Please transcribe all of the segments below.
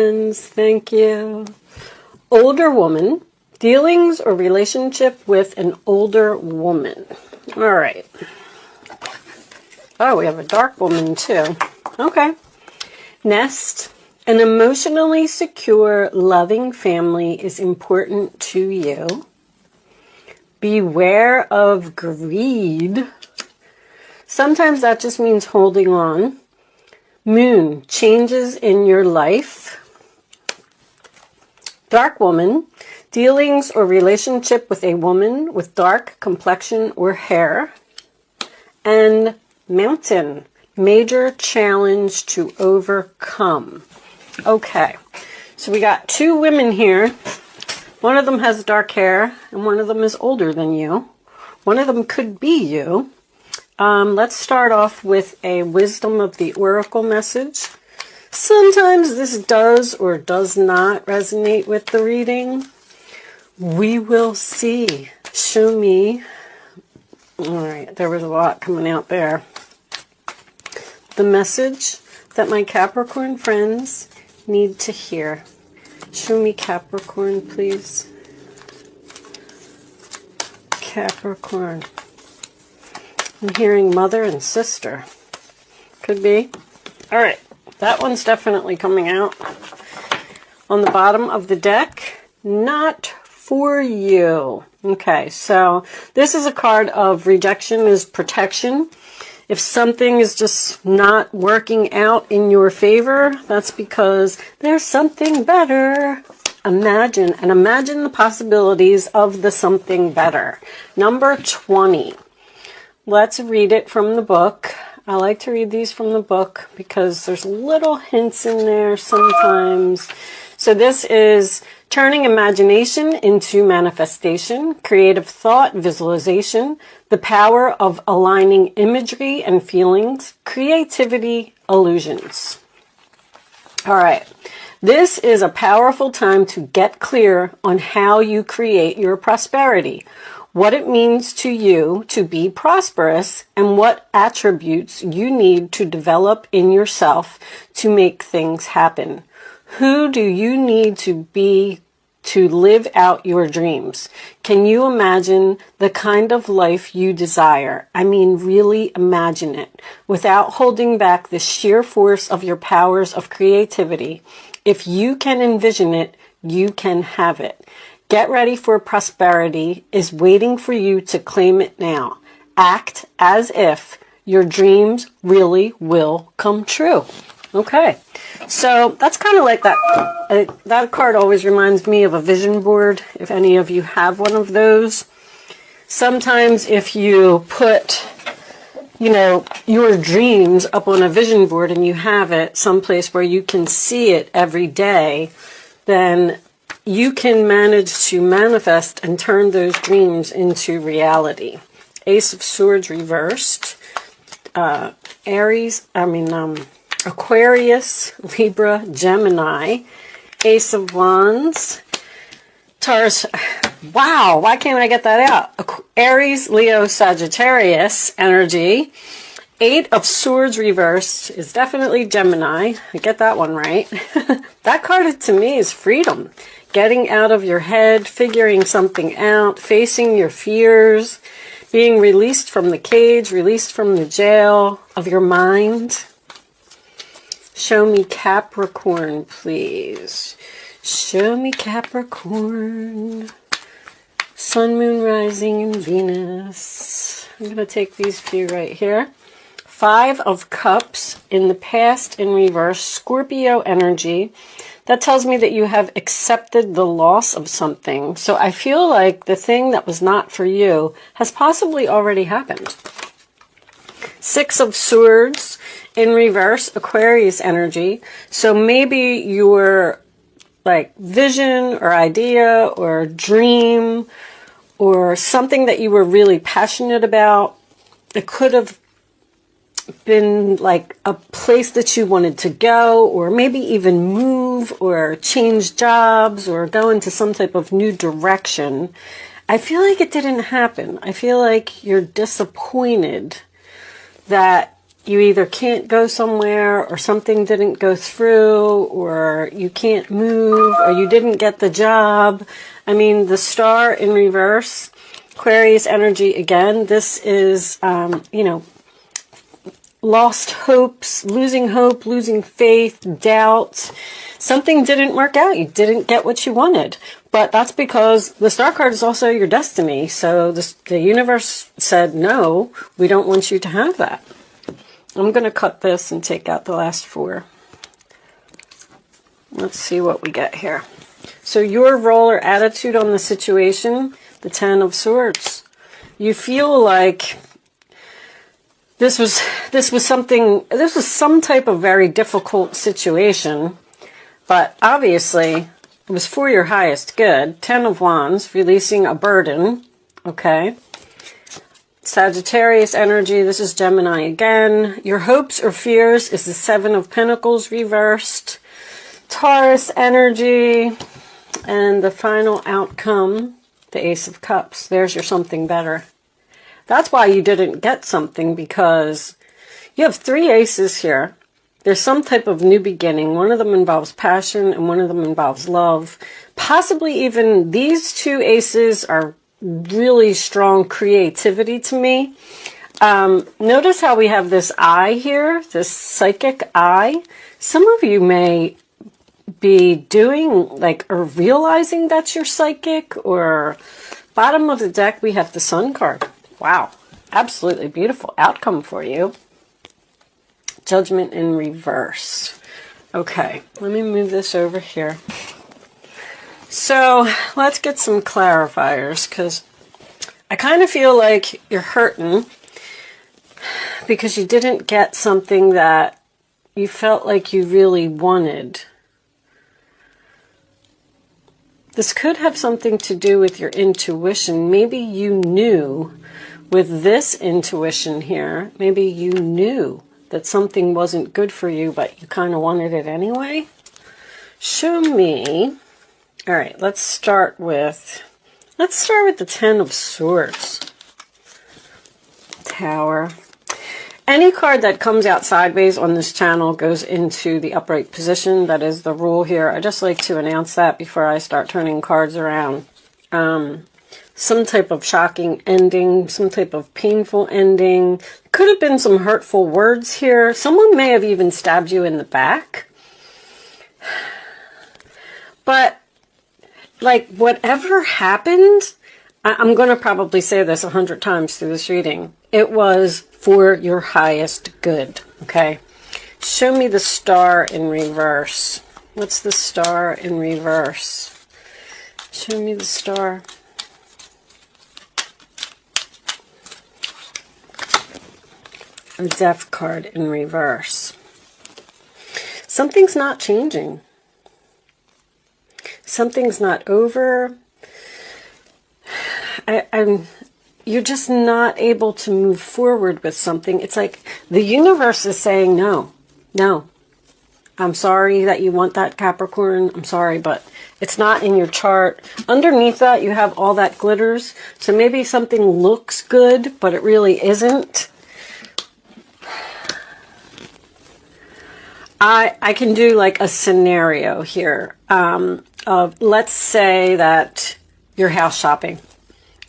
Thank you. Older woman. Dealings or relationship with an older woman. All right. Oh, we have a dark woman too. Okay. Nest. An emotionally secure, loving family is important to you. Beware of greed. Sometimes that just means holding on. Moon. Changes in your life. Dark woman. Dealings or relationship with a woman with dark complexion or hair. And mountain. Major challenge to overcome. Okay, so we got two women here. One of them has dark hair and one of them is older than you. One of them could be you. Let's start off with a wisdom of the oracle message. Sometimes this does or does not resonate with the reading. We will see. Show me. All right, there was a lot coming out there. The message that my Capricorn friends need to hear. Show me Capricorn, please. Capricorn. I'm hearing mother and sister. Could be. All right, that one's definitely coming out. On the bottom of the deck, not for you. Okay, so this is a card of rejection is protection. If something is just not working out in your favor, that's because there's something better. Imagine the possibilities of the something better. Number 20. Let's read it from the book. I like to read these from the book because there's little hints in there sometimes. So this is turning imagination into manifestation, creative thought, visualization, the power of aligning imagery and feelings, creativity, illusions. All right. This is a powerful time to get clear on how you create your prosperity, what it means to you to be prosperous, and what attributes you need to develop in yourself to make things happen. Who do you need to be to live out your dreams? Can you imagine the kind of life you desire? I mean, really imagine it without holding back the sheer force of your powers of creativity. If you can envision it, you can have it. Get ready for prosperity is waiting for you to claim it now. Act as if your dreams really will come true. Okay, so that's kind of like that. That card always reminds me of a vision board, if any of you have one of those. Sometimes if you put, your dreams up on a vision board and you have it someplace where you can see it every day, then you can manage to manifest and turn those dreams into reality. Ace of Swords reversed. Aquarius, Libra, Gemini, Ace of Wands, Taurus. Wow, why can't I get that out? Aries, Leo, Sagittarius energy. Eight of Swords reversed is definitely Gemini. I get that one right. That card to me is freedom. Getting out of your head, figuring something out, facing your fears, being released from the cage, released from the jail of your mind. Show me Capricorn, please. Show me Capricorn. Sun, Moon, Rising, and Venus. I'm going to take these few right here. Five of Cups in the past in reverse. Scorpio energy. That tells me that you have accepted the loss of something. So I feel like the thing that was not for you has possibly already happened. Six of Swords in reverse, Aquarius energy. So maybe your vision or idea or dream or something that you were really passionate about, it could have been like a place that you wanted to go, or maybe even move or change jobs or go into some type of new direction. I feel like it didn't happen. I feel like you're disappointed that you either can't go somewhere, or something didn't go through, or you can't move, or you didn't get the job. I mean, the star in reverse, Aquarius energy again. This is, you know, lost hopes, losing faith, doubt. Something didn't work out. You didn't get what you wanted. But that's because the star card is also your destiny. So the universe said, no, we don't want you to have that. I'm going to cut this and take out the last 4. Let's see what we get here. So your role or attitude on the situation, the 10 of Swords. You feel like this was some type of very difficult situation, but obviously it was for your highest good. 10 of Wands, releasing a burden, okay? Sagittarius energy, this is Gemini again. Your hopes or fears is the 7 of Pentacles reversed. Taurus energy, and the final outcome, the Ace of Cups. There's your something better. That's why you didn't get something, because you have 3 aces here. There's some type of new beginning. One of them involves passion and one of them involves love. Possibly even these 2 aces are really strong creativity to me. Notice how we have this eye here, this psychic eye. Some of you may be doing like, or realizing that you're psychic, or bottom of the deck we have the Sun card. Wow, absolutely beautiful outcome for you. Judgment in reverse. Okay, let me move this over here. So let's get some clarifiers, because I kind of feel like you're hurting because you didn't get something that you felt like you really wanted. This could have something to do with your intuition. Maybe you knew with this intuition here, maybe you knew that something wasn't good for you, but you kind of wanted it anyway. Show me. All right, let's start with the 10 of Swords. Tower. Any card that comes out sideways on this channel goes into the upright position. That is the rule here. I just like to announce that before I start turning cards around. Some type of shocking ending, some type of painful ending. Could have been some hurtful words here. Someone may have even stabbed you in the back. But, like, whatever happened, I'm going to probably say this 100 times through this reading. It was for your highest good, okay? Show me the star in reverse. What's the star in reverse? Show me the star. A Death card in reverse. Something's not changing. Something's not over. You're just not able to move forward with something. It's like the universe is saying, no, no. I'm sorry that you want that, Capricorn. I'm sorry, but it's not in your chart. Underneath that, you have all that glitters. So maybe something looks good, but it really isn't. I can do like a scenario here of, let's say that you're house shopping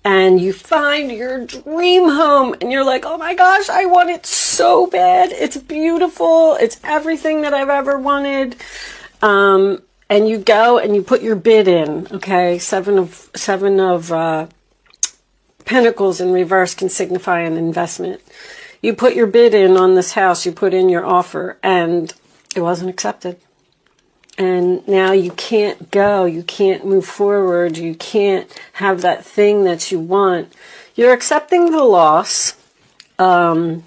and you find your dream home and you're like, oh my gosh, I want it so bad. It's beautiful. It's everything that I've ever wanted. And you go and you put your bid in. Okay, seven of Pentacles in reverse can signify an investment. You put your bid in on this house. You put in your offer and it wasn't accepted. And now you can't go. You can't move forward. You can't have that thing that you want. You're accepting the loss. And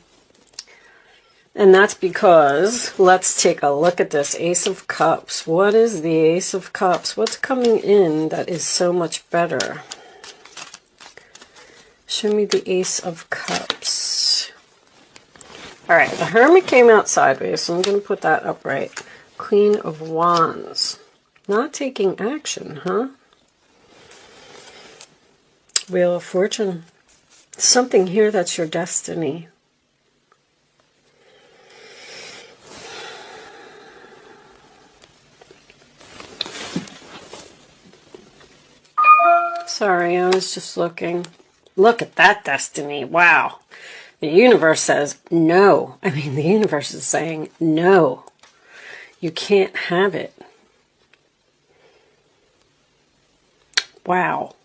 that's because, let's take a look at this Ace of Cups. What is the Ace of Cups? What's coming in that is so much better? Show me the Ace of Cups. All right, the Hermit came out sideways, so I'm going to put that upright. Queen of Wands. Not taking action, huh? Wheel of Fortune. Something here that's your destiny. Sorry, I was just looking. Look at that destiny. Wow. The universe says no. I mean, the universe is saying no. You can't have it. Wow.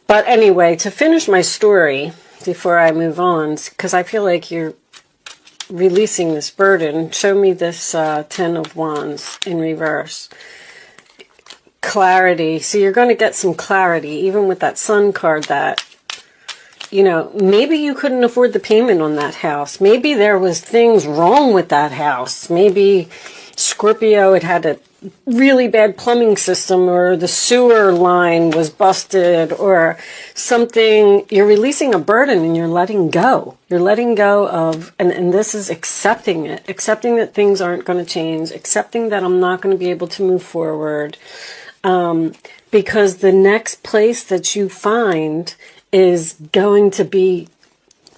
But anyway, to finish my story before I move on, because I feel like you're releasing this burden, show me this Ten of Wands in reverse. Clarity. So you're going to get some clarity, even with that Sun card, that, you know, maybe you couldn't afford the payment on that house. Maybe there was things wrong with that house. Maybe Scorpio, it had a really bad plumbing system, or the sewer line was busted, or something. You're releasing a burden and you're letting go. You're letting go of, and this is accepting it, accepting that things aren't going to change, accepting that I'm not going to be able to move forward, because the next place that you find is going to be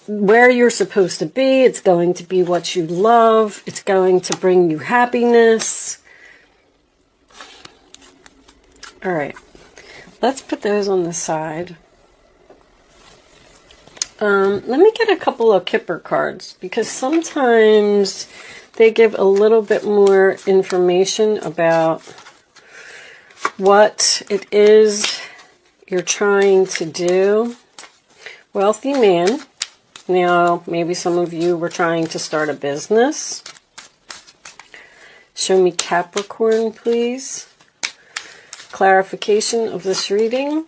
where you're supposed to be. It's going to be what you love. It's going to bring you happiness. All right, let's put those on the side. Let me get a couple of Kipper cards, because sometimes they give a little bit more information about what it is you're trying to do. Wealthy man. Now, maybe some of you were trying to start a business. Show me Capricorn, please. Clarification of this reading.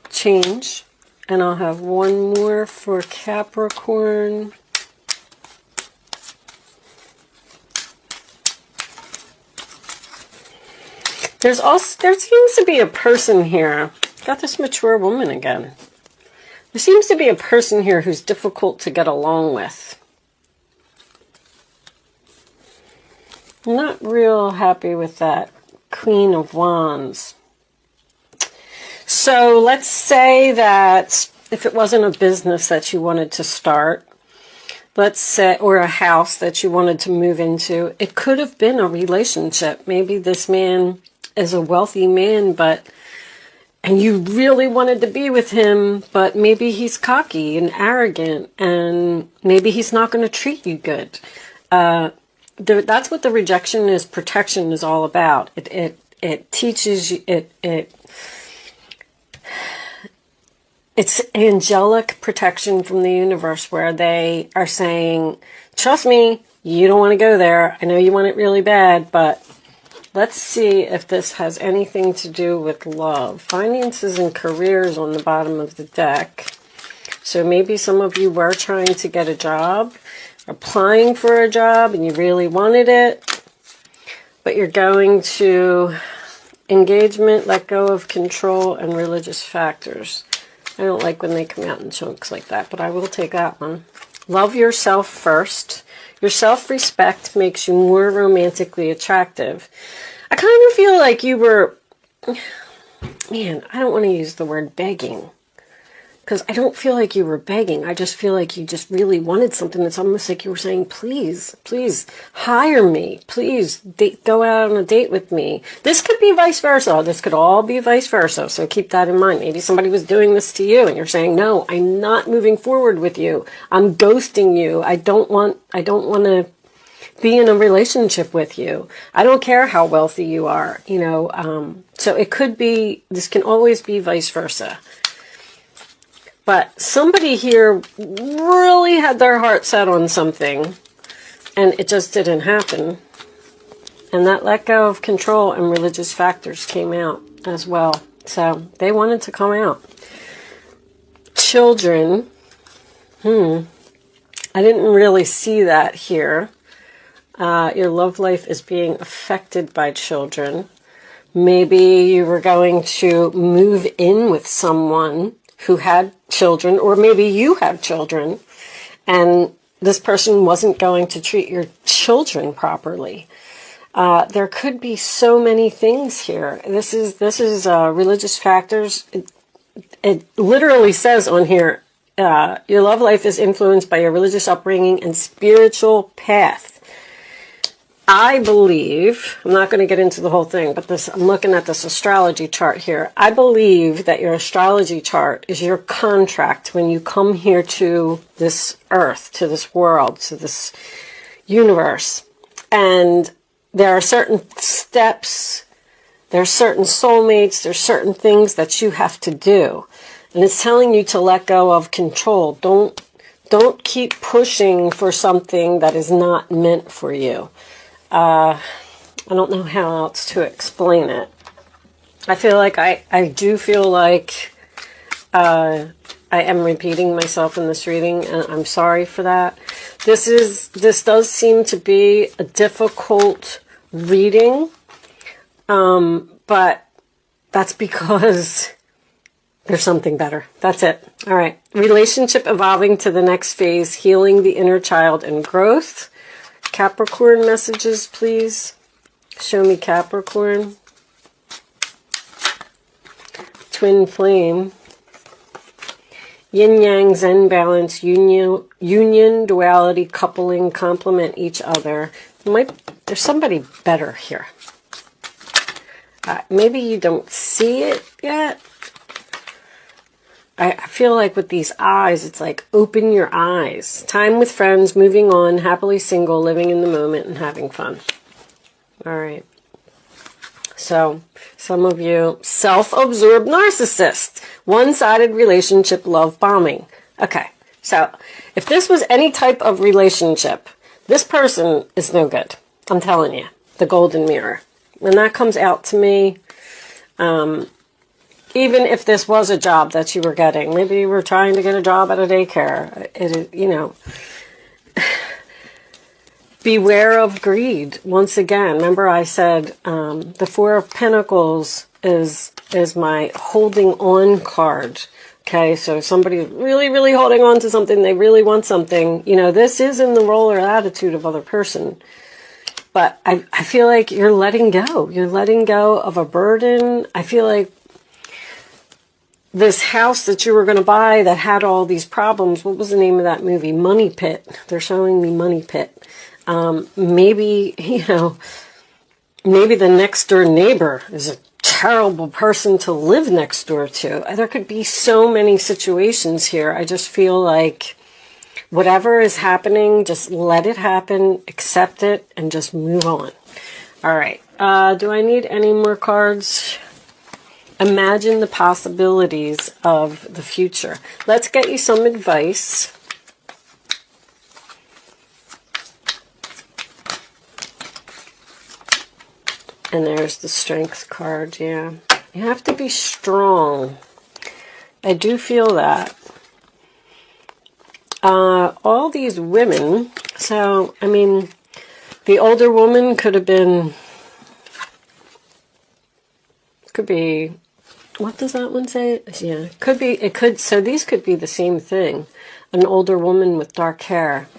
Change. And I'll have one more for Capricorn. There seems to be a person here. Got this mature woman again. There seems to be a person here who's difficult to get along with. I'm not real happy with that Queen of Wands. So let's say that if it wasn't a business that you wanted to start, let's say, or a house that you wanted to move into, it could have been a relationship. Maybe this man is a wealthy man, and you really wanted to be with him, but maybe he's cocky and arrogant, and maybe he's not going to treat you good. That's what the rejection is, protection is all about. It teaches you, it's angelic protection from the universe, where they are saying, trust me, you don't want to go there. I know you want it really bad, but let's see if this has anything to do with love. Finances and careers on the bottom of the deck. So maybe some of you were trying to get a job, applying for a job, and you really wanted it, but you're going to engagement, let go of control, and religious factors. I don't like when they come out in chunks like that, but I will take that one. Love yourself first. Your self-respect makes you more romantically attractive. I kind of feel like you were, man, I don't want to use the word begging, because I don't feel like you were begging. I just feel like you just really wanted something. It's almost like you were saying, please, please hire me. Please go out on a date with me. This could be vice versa. This could all be vice versa. So keep that in mind. Maybe somebody was doing this to you and you're saying, no, I'm not moving forward with you. I'm ghosting you. I don't want to be in a relationship with you. I don't care how wealthy you are, so it could be, this can always be vice versa. But somebody here really had their heart set on something, and it just didn't happen. And that let go of control and religious factors came out as well. So they wanted to come out. Children. I didn't really see that here. Your love life is being affected by children. Maybe you were going to move in with someone who had children, or maybe you have children, and this person wasn't going to treat your children properly. There could be so many things here. This is religious factors. It literally says on here, your love life is influenced by your religious upbringing and spiritual path. I believe, I'm not going to get into the whole thing, but I'm looking at this astrology chart here. I believe that your astrology chart is your contract when you come here to this earth, to this world, to this universe. And there are certain steps, there are certain soulmates, there's certain things that you have to do. And it's telling you to let go of control. Don't keep pushing for something that is not meant for you. I don't know how else to explain it. I feel like I do feel like I am repeating myself in this reading, and I'm sorry for that. This does seem to be a difficult reading, but that's because there's something better. That's it. All right. Relationship evolving to the next phase, healing the inner child and growth. Capricorn messages, please. Show me Capricorn. Twin flame. Yin yang zen balance, union, duality, coupling, complement each other. There's somebody better here. Maybe you don't see it yet. I feel like with these eyes, it's like open your eyes. Time with friends, moving on, happily single, living in the moment, and having fun. All right. So, some of you, self-absorbed narcissist, one-sided relationship, love bombing. Okay, so if this was any type of relationship, this person is no good. I'm telling you, the golden mirror. When that comes out to me, even if this was a job that you were getting, maybe you were trying to get a job at a daycare, you know, beware of greed. Once again, remember I said the Four of Pentacles is my holding on card. Okay, so somebody's really, really holding on to something. They really want something. You know, this is in the role or attitude of other person. But I feel like you're letting go. You're letting go of a burden. I feel like this house that you were going to buy that had all these problems, what was the name of that movie? Money Pit. They're showing me Money Pit. Maybe, you know, maybe the next door neighbor is a terrible person to live next door to. There could be so many situations here. I just feel like whatever is happening, just let it happen, accept it, and just move on. All right. Do I need any more cards? Imagine the possibilities of the future. Let's get you some advice. And there's the Strength card, yeah. You have to be strong. I do feel that. All these women, so, I mean, the older woman could have been, could be, what does that one say? Yeah, so these could be the same thing. An older woman with dark hair.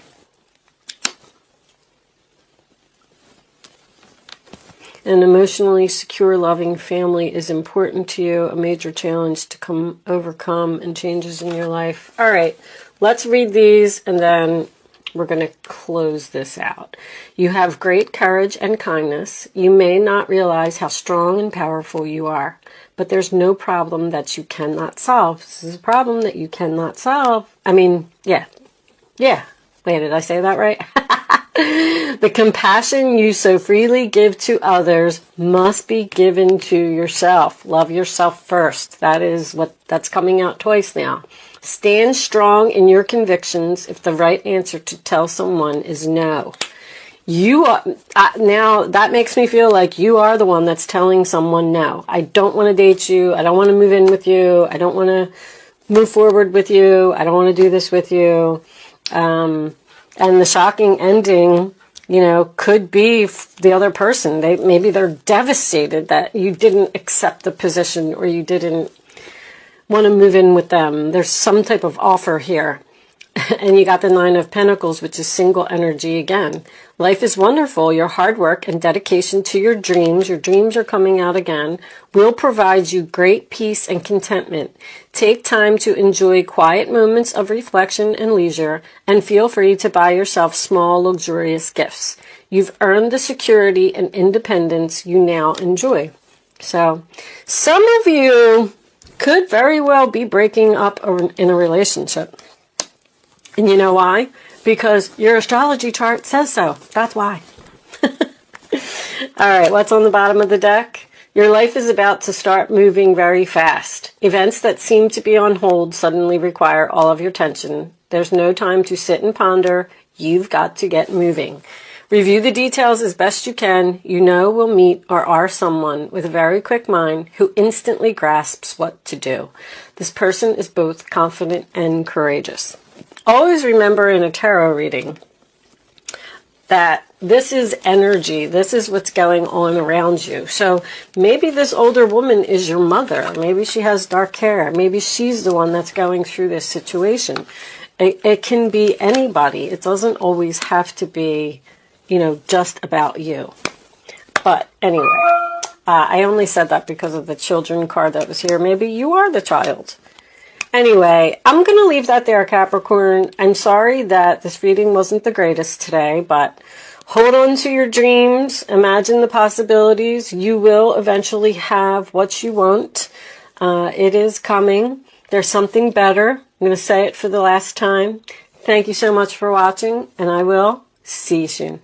An emotionally secure, loving family is important to you. A major challenge to overcome and changes in your life. All right, let's read these and then we're going to close this out. You have great courage and kindness. You may not realize how strong and powerful you are, but there's no problem that you cannot solve. This is a problem that you cannot solve. I mean, yeah. Wait, did I say that right? The compassion you so freely give to others must be given to yourself. Love yourself first. That's coming out twice now. Stand strong in your convictions if the right answer to tell someone is no. You are, now that makes me feel like you are the one that's telling someone no. I don't want to date you. I don't want to move in with you. I don't want to move forward with you. I don't want to do this with you. And the shocking ending, you know, could be the other person. Maybe they're devastated that you didn't accept the position or you didn't want to move in with them. There's some type of offer here. And you got the Nine of Pentacles, which is single energy again. Life is wonderful. Your hard work and dedication to your dreams are coming out again, will provide you great peace and contentment. Take time to enjoy quiet moments of reflection and leisure, and feel free to buy yourself small, luxurious gifts. You've earned the security and independence you now enjoy. So, some of you could very well be breaking up in a relationship. And you know why? Because your astrology chart says so. That's why. All right, what's on the bottom of the deck? Your life is about to start moving very fast. Events that seem to be on hold suddenly require all of your attention. There's no time to sit and ponder. You've got to get moving. Review the details as best you can. You know will meet or are someone with a very quick mind who instantly grasps what to do. This person is both confident and courageous. Always remember in a tarot reading that this is energy. This is what's going on around you. So maybe this older woman is your mother. Maybe she has dark hair. Maybe she's the one that's going through this situation. It can be anybody. It doesn't always have to be, just about you. But anyway, I only said that because of the children card that was here. Maybe you are the child. Anyway, I'm going to leave that there, Capricorn. I'm sorry that this reading wasn't the greatest today, but hold on to your dreams. Imagine the possibilities. You will eventually have what you want. It is coming. There's something better. I'm going to say it for the last time. Thank you so much for watching, and I will see you soon.